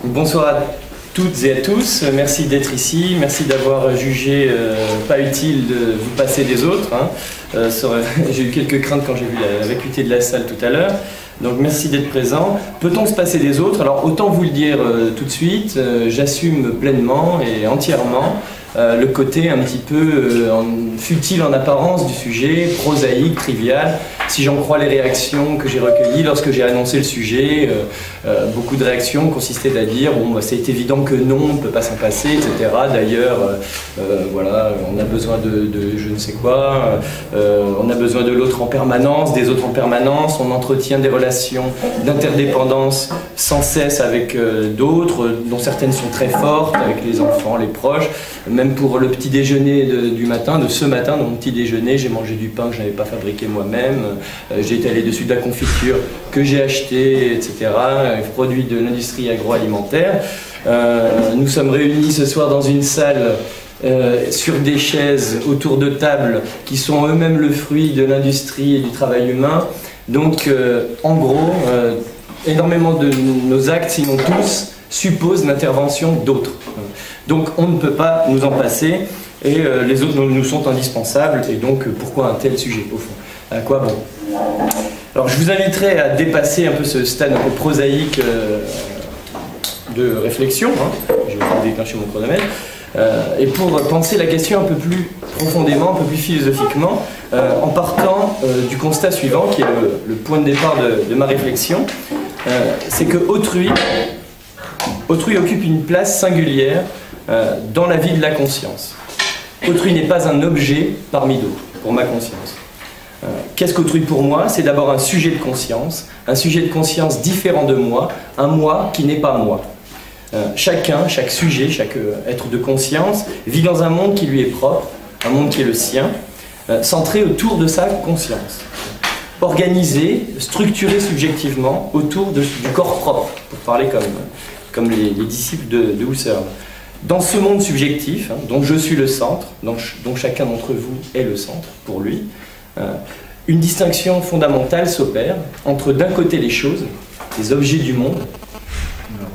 Bonsoir à toutes et à tous, merci d'être ici, merci d'avoir jugé pas utile de vous passer des autres. J'ai eu quelques craintes quand j'ai vu la vacuité de la salle tout à l'heure, donc merci d'être présent. Peut-on se passer des autres? Alors autant vous le dire tout de suite, j'assume pleinement et entièrement le côté un petit peu futile en apparence du sujet, prosaïque, trivial. Si j'en crois les réactions que j'ai recueillies lorsque j'ai annoncé le sujet, beaucoup de réactions consistaient à dire bon, bah, c'est évident que non, on ne peut pas s'en passer, etc. D'ailleurs, voilà, on a besoin de je ne sais quoi, on a besoin de l'autre en permanence, des autres en permanence, on entretient des relations d'interdépendance sans cesse avec d'autres, dont certaines sont très fortes, avec les enfants, les proches. Même pour le petit déjeuner du matin, de ce matin, dans mon petit déjeuner, j'ai mangé du pain que je n'avais pas fabriqué moi-même, j'ai étalé dessus de la confiture que j'ai achetée, etc., produits de l'industrie agroalimentaire. Nous sommes réunis ce soir dans une salle sur des chaises autour de tables qui sont eux-mêmes le fruit de l'industrie et du travail humain. Donc, en gros, énormément de nos actes, sinon tous, supposent l'intervention d'autres. Donc on ne peut pas nous en passer et les autres nous sont indispensables, et donc pourquoi un tel sujet au fond? À quoi bon? Alors je vous inviterai à dépasser un peu ce stade un peu prosaïque de réflexion, je vais déclencher mon chronomètre, et pour penser la question un peu plus profondément, un peu plus philosophiquement, en partant du constat suivant, qui est le point de départ de ma réflexion, c'est que autrui occupe une place singulière dans la vie de la conscience. Autrui n'est pas un objet parmi d'autres, pour ma conscience. Qu'est-ce qu'autrui pour moi? C'est d'abord un sujet de conscience différent de moi, un moi qui n'est pas moi. Chacun, chaque sujet, chaque être de conscience vit dans un monde qui lui est propre, un monde qui est le sien, centré autour de sa conscience. Organisé, structuré subjectivement autour du corps propre, pour parler comme les disciples de Husserl. Dans ce monde subjectif, dont je suis le centre, dont chacun d'entre vous est le centre, pour lui, une distinction fondamentale s'opère entre d'un côté les choses, les objets du monde,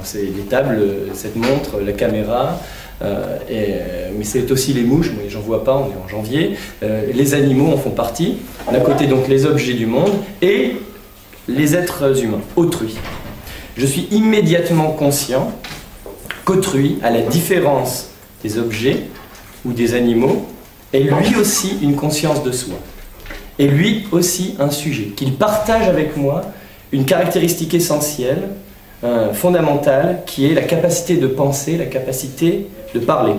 c'est les tables, cette montre, la caméra, mais c'est aussi les mouches, mais j'en vois pas, on est en janvier, les animaux en font partie, d'un côté donc les objets du monde et les êtres humains, autrui. Je suis immédiatement conscient qu'autrui, à la différence des objets ou des animaux, est lui aussi une conscience de soi, et lui aussi un sujet, qu'il partage avec moi une caractéristique essentielle, fondamentale, qui est la capacité de penser, la capacité de parler.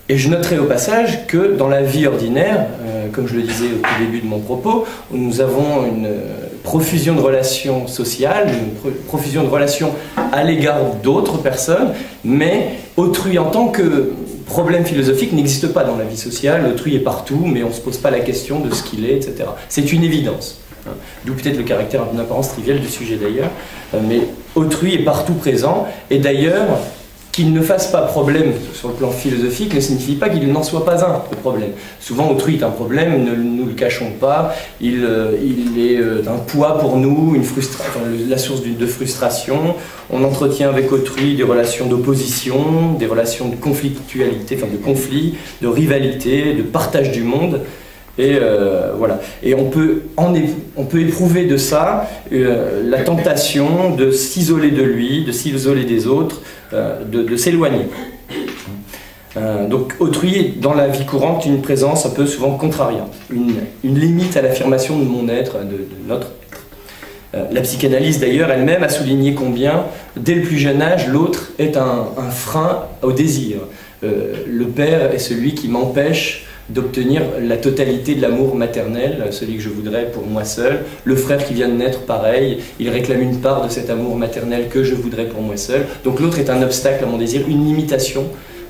Et je noterai au passage que dans la vie ordinaire, comme je le disais au tout début de mon propos, nous avons une profusion de relations sociales, une profusion de relations à l'égard d'autres personnes, mais autrui en tant que problème philosophique n'existe pas dans la vie sociale, autrui est partout, mais on ne se pose pas la question de ce qu'il est, etc. C'est une évidence. D'où peut-être le caractère d'une apparence triviale du sujet d'ailleurs, mais autrui est partout présent, et d'ailleurs, qu'il ne fasse pas problème sur le plan philosophique ne signifie pas qu'il n'en soit pas un, le problème. Souvent, autrui est un problème, ne nous le cachons pas, il est un poids pour nous, la source de frustration. On entretient avec autrui des relations d'opposition, des relations de conflictualité, de conflit, de rivalité, de partage du monde. Et voilà. Et on peut éprouver de ça la tentation de s'isoler de lui, de s'isoler des autres, de s'éloigner. Donc autrui est dans la vie courante une présence un peu souvent contrariante, une limite à l'affirmation de mon être, de notre être. La psychanalyse d'ailleurs elle-même a souligné combien, dès le plus jeune âge, l'autre est un frein au désir. Le père est celui qui m'empêche d'obtenir la totalité de l'amour maternel, celui que je voudrais pour moi seul. Le frère qui vient de naître, pareil, il réclame une part de cet amour maternel que je voudrais pour moi seul. Donc l'autre est un obstacle à mon désir, une limitation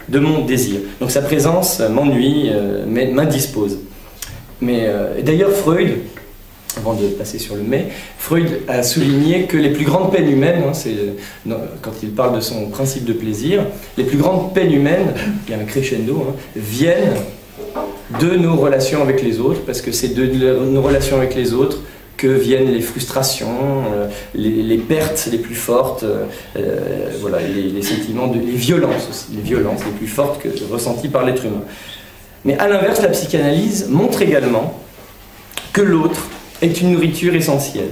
de mon désir. Donc sa présence m'ennuie, m'indispose. Mais d'ailleurs Freud, avant de passer sur le mais, Freud a souligné que les plus grandes peines humaines, quand il parle de son principe de plaisir, les plus grandes peines humaines, il y a un crescendo, viennent de nos relations avec les autres, parce que c'est de nos relations avec les autres que viennent les frustrations, les pertes les plus fortes, voilà, les sentiments, les violences aussi, les violences les plus fortes ressenties par l'être humain. Mais à l'inverse, la psychanalyse montre également que l'autre est une nourriture essentielle.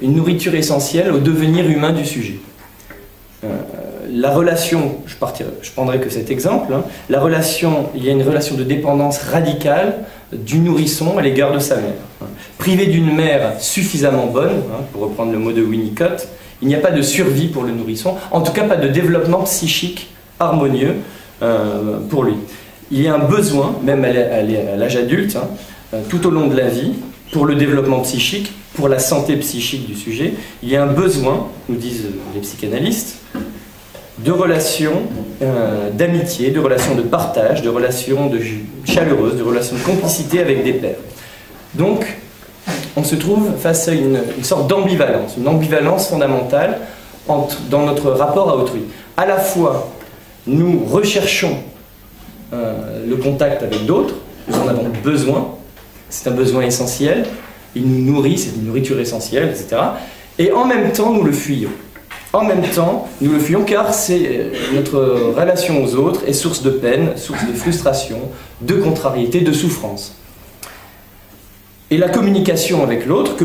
Une nourriture essentielle au devenir humain du sujet. La relation, je prendrai que cet exemple, il y a une relation de dépendance radicale du nourrisson à l'égard de sa mère. Privé d'une mère suffisamment bonne, pour reprendre le mot de Winnicott, il n'y a pas de survie pour le nourrisson, en tout cas pas de développement psychique harmonieux pour lui. Il y a un besoin, même à l'âge adulte, tout au long de la vie, pour le développement psychique, pour la santé psychique du sujet, il y a un besoin, nous disent les psychanalystes, de relations d'amitié, de relations de partage, de relations chaleureuses, de relations de complicité avec des pairs. Donc, on se trouve face à une sorte d'ambivalence, une ambivalence fondamentale dans notre rapport à autrui. À la fois, nous recherchons le contact avec d'autres, nous en avons besoin, c'est un besoin essentiel, il nous nourrit, c'est une nourriture essentielle, etc. Et en même temps, nous le fuyons. En même temps, nous le fuyons car notre relation aux autres est source de peine, source de frustration, de contrariété, de souffrance. Et la communication avec l'autre,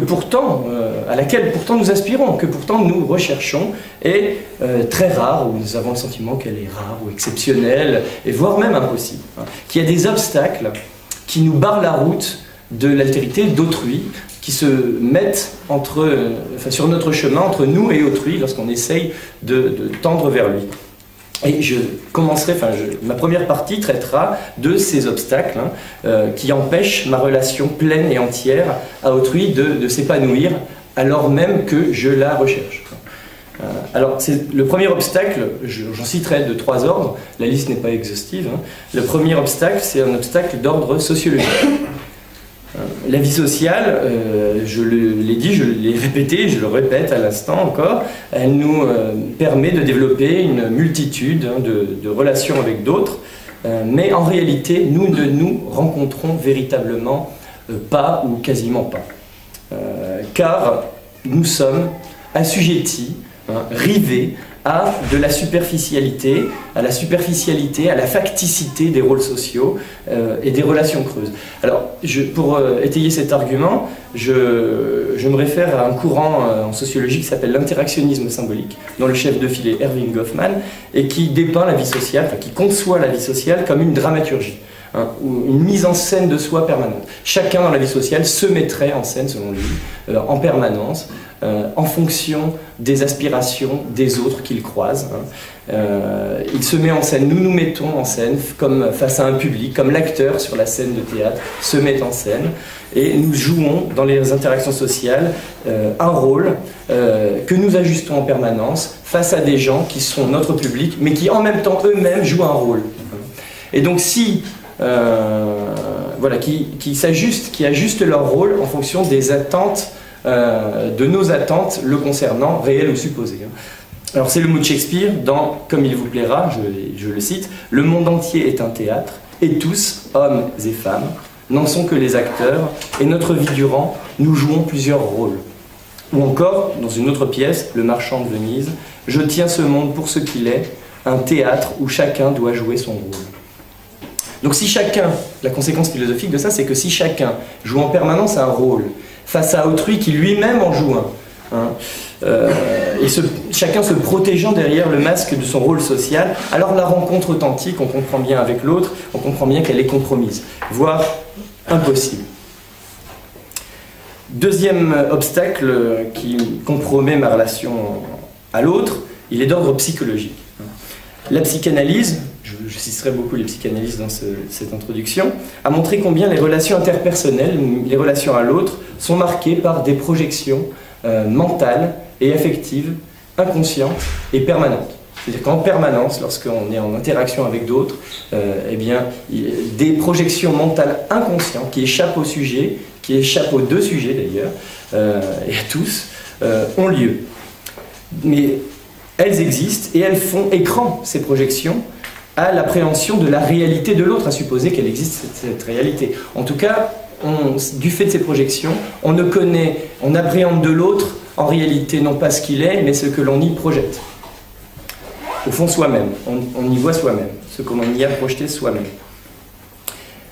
à laquelle pourtant nous aspirons, que pourtant nous recherchons, est très rare, ou nous avons le sentiment qu'elle est rare ou exceptionnelle, et voire même impossible. Qu'il y a des obstacles qui nous barrent la route de l'altérité d'autrui, qui se mettent sur notre chemin entre nous et autrui lorsqu'on essaye de tendre vers lui. Et ma première partie traitera de ces obstacles qui empêchent ma relation pleine et entière à autrui de s'épanouir alors même que je la recherche. Alors, le premier obstacle, j'en citerai de 3 ordres, la liste n'est pas exhaustive. Le premier obstacle, c'est un obstacle d'ordre sociologique. La vie sociale, je l'ai dit, je l'ai répété, je le répète à l'instant encore, elle nous permet de développer une multitude de relations avec d'autres, mais en réalité, nous ne nous rencontrons véritablement pas ou quasiment pas. Car nous sommes assujettis, rivés à de la superficialité, à la facticité des rôles sociaux et des relations creuses. Alors, pour étayer cet argument, je me réfère à un courant en sociologie qui s'appelle l'interactionnisme symbolique, dont le chef de file est Erving Goffman, et qui dépeint la vie sociale, qui conçoit la vie sociale comme une dramaturgie. Ou une mise en scène de soi permanente. Chacun dans la vie sociale se mettrait en scène, selon lui, en permanence, en fonction des aspirations des autres qu'il croise. Il se met en scène, nous nous mettons en scène comme face à un public, comme l'acteur sur la scène de théâtre se met en scène, et nous jouons dans les interactions sociales un rôle que nous ajustons en permanence face à des gens qui sont notre public, mais qui en même temps eux-mêmes jouent un rôle. Et donc qui ajustent leur rôle en fonction des attentes, de nos attentes le concernant, réelles ou supposées. Alors c'est le mot de Shakespeare dans « Comme il vous plaira », je le cite, « Le monde entier est un théâtre, et tous, hommes et femmes, n'en sont que les acteurs, et notre vie durant, nous jouons plusieurs rôles. » Ou encore, dans une autre pièce, « Le marchand de Venise », « Je tiens ce monde pour ce qu'il est, un théâtre où chacun doit jouer son rôle. » Donc si la conséquence philosophique de ça, c'est que si chacun joue en permanence un rôle face à autrui qui lui-même en joue un, et chacun se protégeant derrière le masque de son rôle social, alors la rencontre authentique, on comprend bien avec l'autre, on comprend bien qu'elle est compromise, voire impossible. Deuxième obstacle qui compromet ma relation à l'autre, il est d'ordre psychologique. La psychanalyse, je citerai beaucoup les psychanalystes dans cette introduction, a montré combien les relations interpersonnelles, les relations à l'autre, sont marquées par des projections mentales et affectives, inconscientes et permanentes. C'est-à-dire qu'en permanence, lorsqu'on est en interaction avec d'autres, des projections mentales inconscientes qui échappent au sujet, qui échappent aux 2 sujets d'ailleurs, et à tous, ont lieu. Mais elles existent et elles font écran, ces projections, à l'appréhension de la réalité de l'autre, à supposer qu'elle existe cette réalité. En tout cas, du fait de ces projections, on appréhende de l'autre en réalité non pas ce qu'il est, mais ce que l'on y projette. Au fond, soi-même. On y voit soi-même, ce que l'on y a projeté soi-même.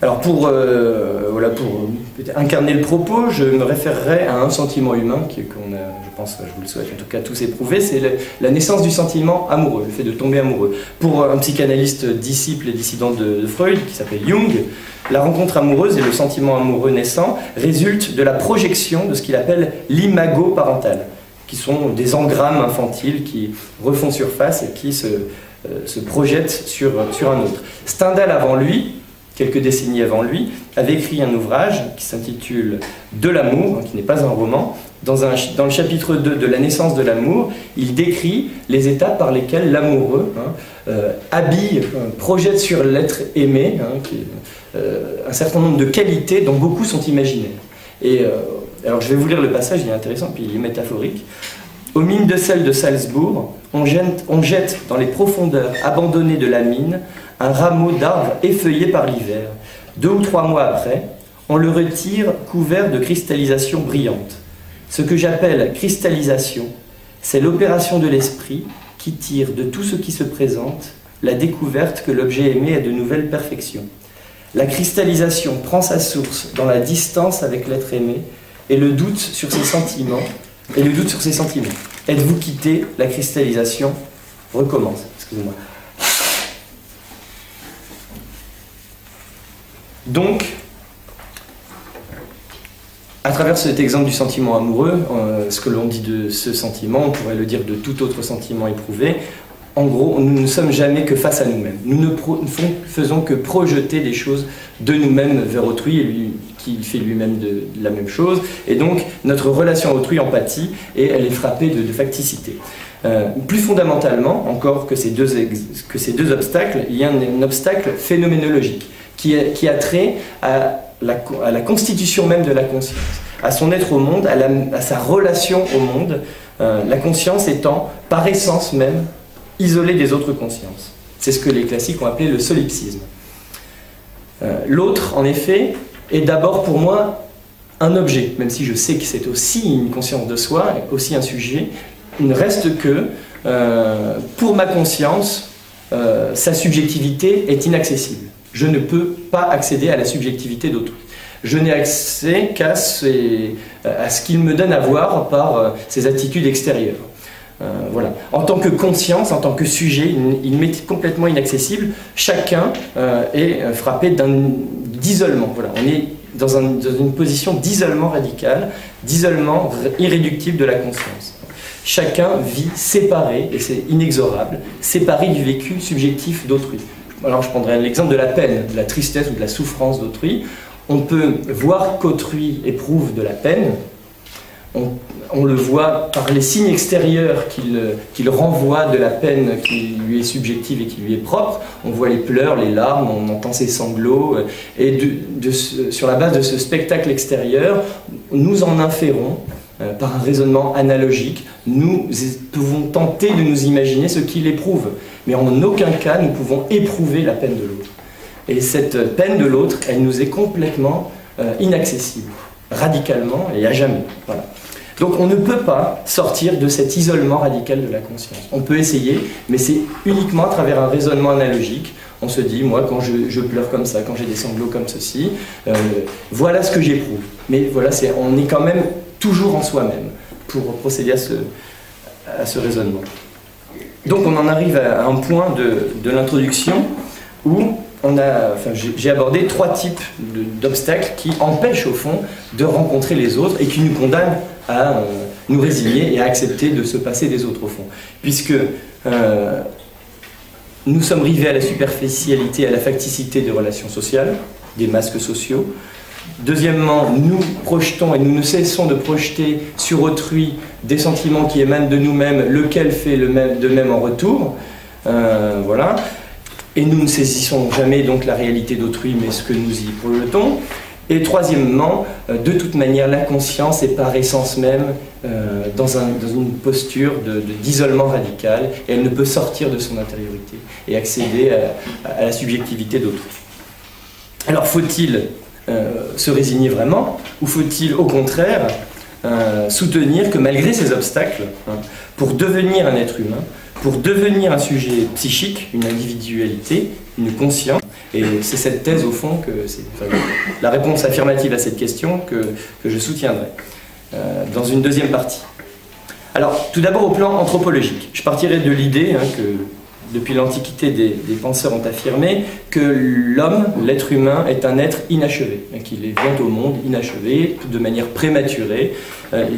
Alors pour incarner le propos, je me référerai à un sentiment humain qu'on a, je pense, je vous le souhaite en tout cas tous éprouvé, c'est la naissance du sentiment amoureux, le fait de tomber amoureux. Pour un psychanalyste disciple et dissident de Freud, qui s'appelle Jung, la rencontre amoureuse et le sentiment amoureux naissant résultent de la projection de ce qu'il appelle l'imago parental, qui sont des engrammes infantiles qui refont surface et qui se projettent sur un autre. Stendhal, avant lui, quelques décennies avant lui, avait écrit un ouvrage qui s'intitule « De l'amour », qui n'est pas un roman. Dans le chapitre 2 de la naissance de l'amour, il décrit les étapes par lesquelles l'amoureux habille, projette sur l'être aimé un certain nombre de qualités dont beaucoup sont imaginaires. Et alors je vais vous lire le passage, il est intéressant, puis il est métaphorique. « Aux mines de sel de Salzbourg, on jette dans les profondeurs abandonnées de la mine un rameau d'arbre effeuillé par l'hiver. 2 ou 3 mois après, on le retire couvert de cristallisation brillante. Ce que j'appelle cristallisation, c'est l'opération de l'esprit qui tire de tout ce qui se présente la découverte que l'objet aimé est de nouvelles perfections. La cristallisation prend sa source dans la distance avec l'être aimé et le doute sur ses sentiments. Êtes-vous quitté, la cristallisation recommence. Excusez-moi. Donc, à travers cet exemple du sentiment amoureux, ce que l'on dit de ce sentiment, on pourrait le dire de tout autre sentiment éprouvé. En gros, nous ne sommes jamais que face à nous-mêmes. Nous ne faisons que projeter des choses de nous-mêmes vers autrui, et lui, qui fait lui-même de la même chose. Et donc, notre relation à autrui en pâtit, et elle est frappée de facticité. Plus fondamentalement, encore que ces deux obstacles, il y a un obstacle phénoménologique qui a trait à la constitution même de la conscience, à son être au monde, à sa relation au monde, la conscience étant par essence même isolée des autres consciences. C'est ce que les classiques ont appelé le solipsisme. L'autre, en effet, est d'abord pour moi un objet, même si je sais que c'est aussi une conscience de soi, aussi un sujet. Il ne reste que, pour ma conscience, sa subjectivité est inaccessible. Je ne peux pas accéder à la subjectivité d'autrui. Je n'ai accès qu'à ce qu'il me donne à voir par ses attitudes extérieures. Voilà. En tant que conscience, en tant que sujet, il m'est complètement inaccessible. Chacun est frappé d'isolement. Voilà. On est dans une position d'isolement radical, d'isolement irréductible de la conscience. Chacun vit séparé, et c'est inexorable, séparé du vécu subjectif d'autrui. Alors je prendrai l'exemple de la peine, de la tristesse ou de la souffrance d'autrui. On peut voir qu'autrui éprouve de la peine, on le voit par les signes extérieurs qu'il renvoie de la peine qui lui est subjective et qui lui est propre. On voit les pleurs, les larmes, on entend ses sanglots, et sur la base de ce spectacle extérieur, nous en inférons, par un raisonnement analogique, nous pouvons tenter de nous imaginer ce qu'il éprouve, mais en aucun cas nous pouvons éprouver la peine de l'autre. Et cette peine de l'autre, elle nous est complètement inaccessible, radicalement et à jamais. Voilà. Donc on ne peut pas sortir de cet isolement radical de la conscience. On peut essayer, mais c'est uniquement à travers un raisonnement analogique. On se dit, moi, quand je pleure comme ça, quand j'ai des sanglots comme ceci, voilà ce que j'éprouve. Mais voilà, on est quand même toujours en soi-même pour procéder à ce raisonnement. Donc on en arrive à un point de l'introduction où j'ai abordé 3 types d'obstacles qui empêchent au fond de rencontrer les autres et qui nous condamnent à nous résigner et à accepter de se passer des autres au fond. Puisque nous sommes rivés à la superficialité, à la facticité des relations sociales, des masques sociaux. Deuxièmement, nous projetons et nous ne cessons de projeter sur autrui des sentiments qui émanent de nous-mêmes, lequel fait de même en retour. Voilà. Et nous ne saisissons jamais donc la réalité d'autrui, mais ce que nous y projetons. Et troisièmement, de toute manière, la conscience est par essence même dans une posture d'isolement radical, et elle ne peut sortir de son intériorité et accéder à la subjectivité d'autrui. Alors faut-il se résigner vraiment, ou faut-il au contraire soutenir que malgré ces obstacles, pour devenir un être humain, pour devenir un sujet psychique, une individualité, une conscience, et c'est cette thèse au fond, la réponse affirmative à cette question que je soutiendrai dans une deuxième partie. Alors, tout d'abord au plan anthropologique. Je partirai de l'idée que depuis l'Antiquité, des penseurs ont affirmé que l'homme, l'être humain, est un être inachevé, qu'il vient au monde inachevé, de manière prématurée,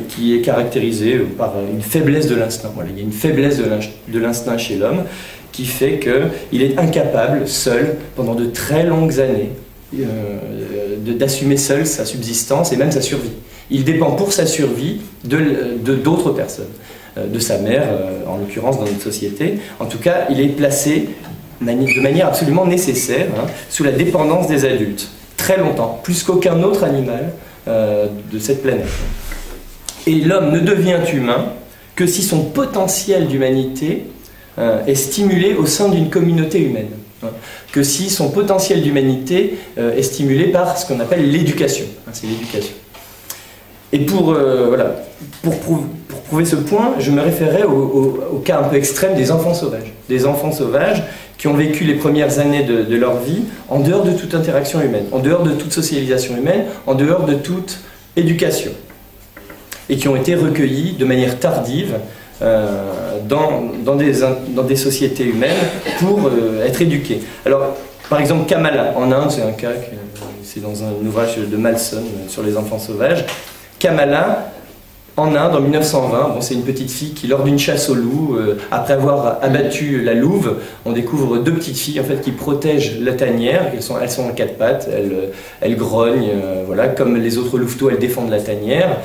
qui est caractérisée par une faiblesse de l'instinct. Voilà, il y a une faiblesse de l'instinct chez l'homme qui fait qu'il est incapable, seul, pendant de très longues années, d'assumer seul sa subsistance et même sa survie. Il dépend pour sa survie de d'autres personnes. De sa mère, en l'occurrence dans notre société. En tout cas, il est placé de manière absolument nécessaire sous la dépendance des adultes, très longtemps, plus qu'aucun autre animal de cette planète. Et l'homme ne devient humain que si son potentiel d'humanité est stimulé au sein d'une communauté humaine, que si son potentiel d'humanité est stimulé par ce qu'on appelle l'éducation. C'est l'éducation. Et pour prouver ce point, je me référais au cas un peu extrême des enfants sauvages. Des enfants sauvages qui ont vécu les premières années de leur vie en dehors de toute interaction humaine, en dehors de toute socialisation humaine, en dehors de toute éducation. Et qui ont été recueillis de manière tardive dans des sociétés humaines pour être éduqués. Alors, par exemple, Kamala, en Inde, c'est un cas, c'est dans un ouvrage de Malson sur les enfants sauvages. Kamala, en Inde, en 1920, c'est une petite fille qui, lors d'une chasse au loup, après avoir abattu la louve, on découvre deux petites filles en fait, qui protègent la tanière. Elles sont en quatre pattes, elles grognent, voilà, comme les autres louveteaux, elles défendent la tanière.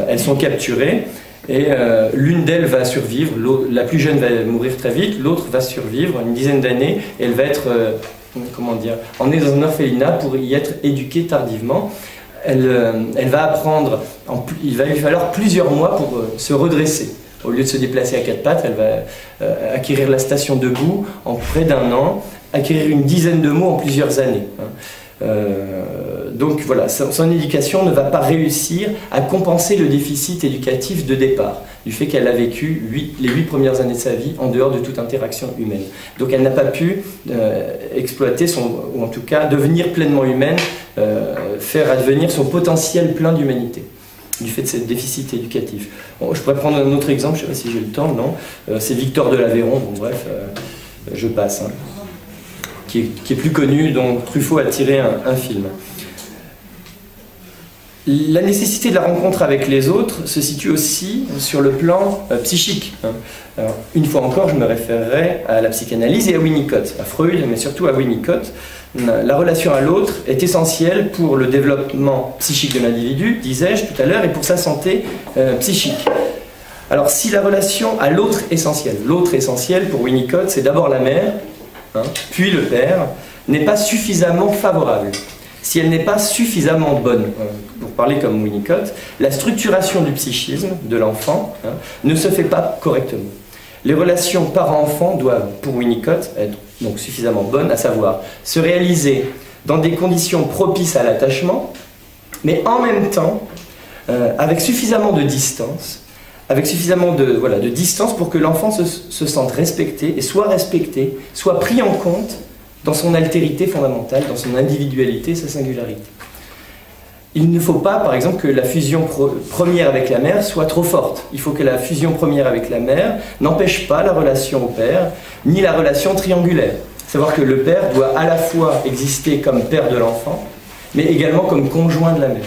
Elles sont capturées et l'une d'elles va survivre. La plus jeune va mourir très vite, l'autre va survivre une dizaine d'années et elle va être emmenée dans un orphelinat pour y être éduquée tardivement. Elle va apprendre, il va lui falloir plusieurs mois pour se redresser. Au lieu de se déplacer à quatre pattes, elle va acquérir la station debout en près d'un an, acquérir une dizaine de mots en plusieurs années. Donc voilà, son éducation ne va pas réussir à compenser le déficit éducatif de départ, du fait qu'elle a vécu les 8 premières années de sa vie en dehors de toute interaction humaine. Donc elle n'a pas pu exploiter, ou en tout cas devenir pleinement humaine, faire advenir son potentiel plein d'humanité, du fait de ce déficit éducatif. Bon, je pourrais prendre un autre exemple, je ne sais pas si j'ai le temps, non. C'est Victor de l'Aveyron, bon bref, je passe, qui est plus connu, dont Truffaut a tiré un film. La nécessité de la rencontre avec les autres se situe aussi sur le plan psychique. Alors, une fois encore, je me référerai à la psychanalyse et à Winnicott, à Freud, mais surtout à Winnicott. La relation à l'autre est essentielle pour le développement psychique de l'individu, disais-je tout à l'heure, et pour sa santé psychique. Alors, si la relation à l'autre essentiel pour Winnicott, c'est d'abord la mère, puis le père, n'est pas suffisamment favorable, si elle n'est pas suffisamment bonne, pour parler comme Winnicott, la structuration du psychisme de l'enfant ne se fait pas correctement. Les relations parent-enfant doivent, pour Winnicott, être donc suffisamment bonnes, à savoir se réaliser dans des conditions propices à l'attachement, mais en même temps, avec suffisamment de distance, de distance pour que l'enfant se sente respecté, soit pris en compte dans son altérité fondamentale, dans son individualité, sa singularité. Il ne faut pas, par exemple, que la fusion première avec la mère soit trop forte. Il faut que la fusion première avec la mère n'empêche pas la relation au père, ni la relation triangulaire. Savoir que le père doit à la fois exister comme père de l'enfant, mais également comme conjoint de la mère.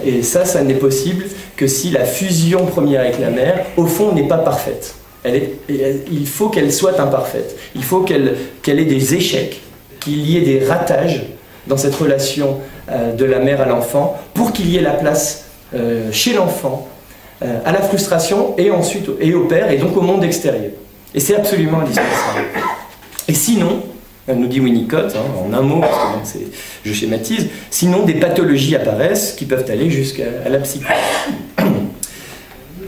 Et ça n'est possible que si la fusion première avec la mère, au fond, n'est pas parfaite. Il faut qu'elle soit imparfaite. Il faut qu'elle ait des échecs, qu'il y ait des ratages dans cette relation de la mère à l'enfant, pour qu'il y ait la place chez l'enfant, à la frustration, et ensuite au père, et donc au monde extérieur. Et c'est absolument indispensable. Et sinon, nous dit Winnicott, en un mot, parce que je schématise, sinon des pathologies apparaissent qui peuvent aller jusqu'à la psychose.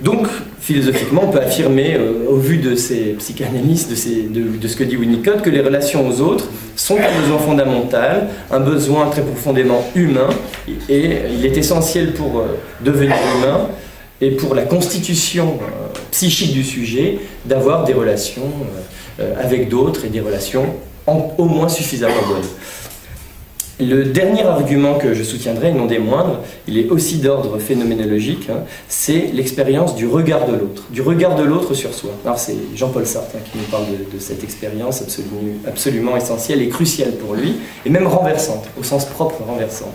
Donc, philosophiquement, on peut affirmer, au vu de ces psychanalystes, de ce que dit Winnicott, que les relations aux autres sont un besoin fondamental, un besoin très profondément humain, et il est essentiel pour devenir humain et pour la constitution psychique du sujet d'avoir des relations avec d'autres et des relations au moins suffisamment bonnes. Le dernier argument que je soutiendrai, et non des moindres, il est aussi d'ordre phénoménologique, c'est l'expérience du regard de l'autre sur soi. Alors c'est Jean-Paul Sartre qui nous parle de cette expérience absolument essentielle et cruciale pour lui, et même renversante, au sens propre renversante.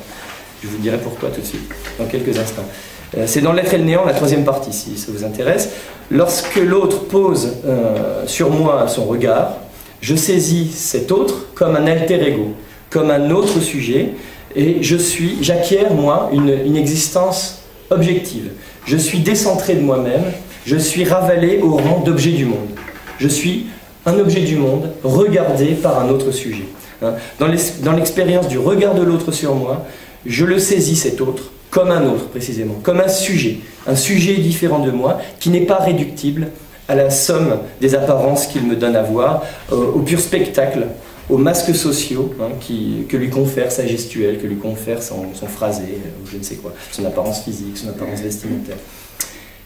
Je vous dirai pourquoi tout de suite, dans quelques instants. C'est dans L'être et le néant, la troisième partie, si ça vous intéresse. Lorsque l'autre pose sur moi son regard, je saisis cet autre comme un alter ego, comme un autre sujet, et j'acquiers, moi, une existence objective. Je suis décentré de moi-même, je suis ravalé au rang d'objet du monde. Je suis un objet du monde regardé par un autre sujet. Dans l'expérience du regard de l'autre sur moi, je le saisis cet autre comme un autre, précisément, comme un sujet différent de moi, qui n'est pas réductible à la somme des apparences qu'il me donne à voir, au pur spectacle, aux masques sociaux que lui confère sa gestuelle, que lui confère son phrasé, ou je ne sais quoi, son apparence physique, son apparence vestimentaire.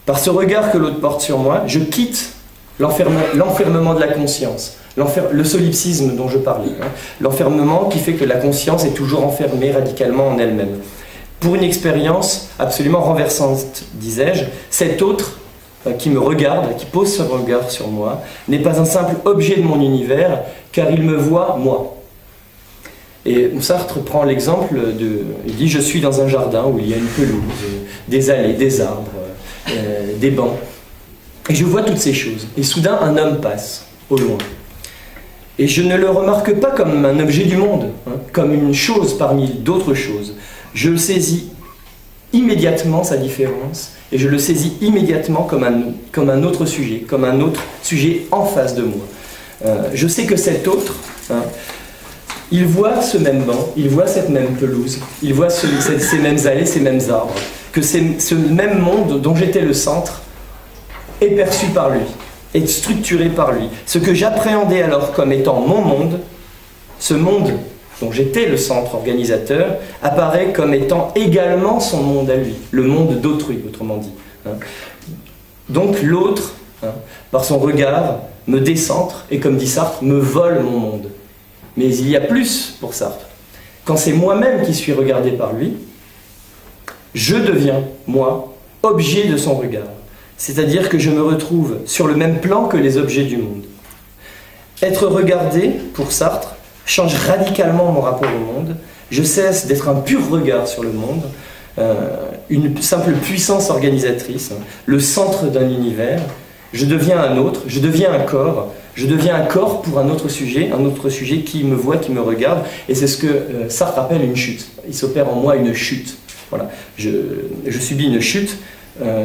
Par ce regard que l'autre porte sur moi, je quitte l'enfermement de la conscience, le solipsisme dont je parlais, l'enfermement qui fait que la conscience est toujours enfermée radicalement en elle-même. Pour une expérience absolument renversante, disais-je, cet autre qui me regarde, qui pose son regard sur moi, n'est pas un simple objet de mon univers, car il me voit, moi. Et Sartre prend l'exemple il dit « Je suis dans un jardin où il y a une pelouse, des allées, des arbres, des bancs, et je vois toutes ces choses. Et soudain, un homme passe, au loin. Et je ne le remarque pas comme un objet du monde, comme une chose parmi d'autres choses. Je saisis immédiatement sa différence, et je le saisis immédiatement comme un autre sujet en face de moi. Je sais que cet autre, il voit ce même banc, il voit cette même pelouse, il voit ces mêmes allées, ces mêmes arbres, que ce même monde dont j'étais le centre est perçu par lui, est structuré par lui. Ce que j'appréhendais alors comme étant mon monde, ce monde dont j'étais le centre organisateur, apparaît comme étant également son monde à lui, le monde d'autrui, autrement dit. Donc l'autre, par son regard, me décentre et, comme dit Sartre, me vole mon monde. Mais il y a plus pour Sartre. Quand c'est moi-même qui suis regardé par lui, je deviens, moi, objet de son regard. C'est-à-dire que je me retrouve sur le même plan que les objets du monde. Être regardé, pour Sartre, change radicalement mon rapport au monde. Je cesse d'être un pur regard sur le monde, une simple puissance organisatrice, le centre d'un univers. Je deviens un autre, je deviens un corps pour un autre sujet qui me voit, qui me regarde, et c'est ce que Sartre appelle une chute. Il s'opère en moi une chute. Voilà. Je subis une chute,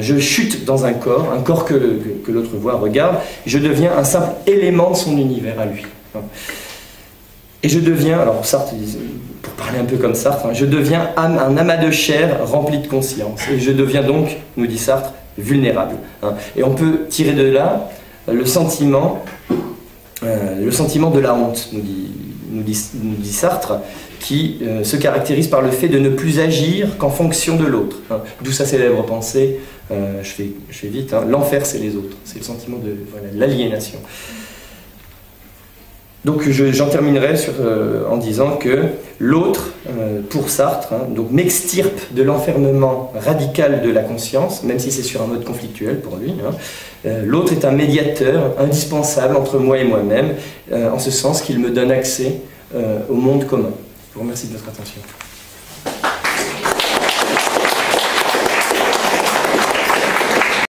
je chute dans un corps que l'autre voit, regarde, je deviens un simple élément de son univers à lui. Et je deviens, alors Sartre, pour parler un peu comme Sartre, je deviens un amas de chair rempli de conscience. Et je deviens donc, nous dit Sartre, vulnérable. Et on peut tirer de là le sentiment de la honte, nous dit Sartre, qui se caractérise par le fait de ne plus agir qu'en fonction de l'autre. D'où sa célèbre pensée, je fais vite, l'enfer c'est les autres. C'est le sentiment de l'aliénation. Donc j'en terminerai en disant que l'autre, pour Sartre, donc m'extirpe de l'enfermement radical de la conscience, même si c'est sur un mode conflictuel pour lui. L'autre est un médiateur indispensable entre moi et moi-même, en ce sens qu'il me donne accès au monde commun. Je vous remercie de votre attention.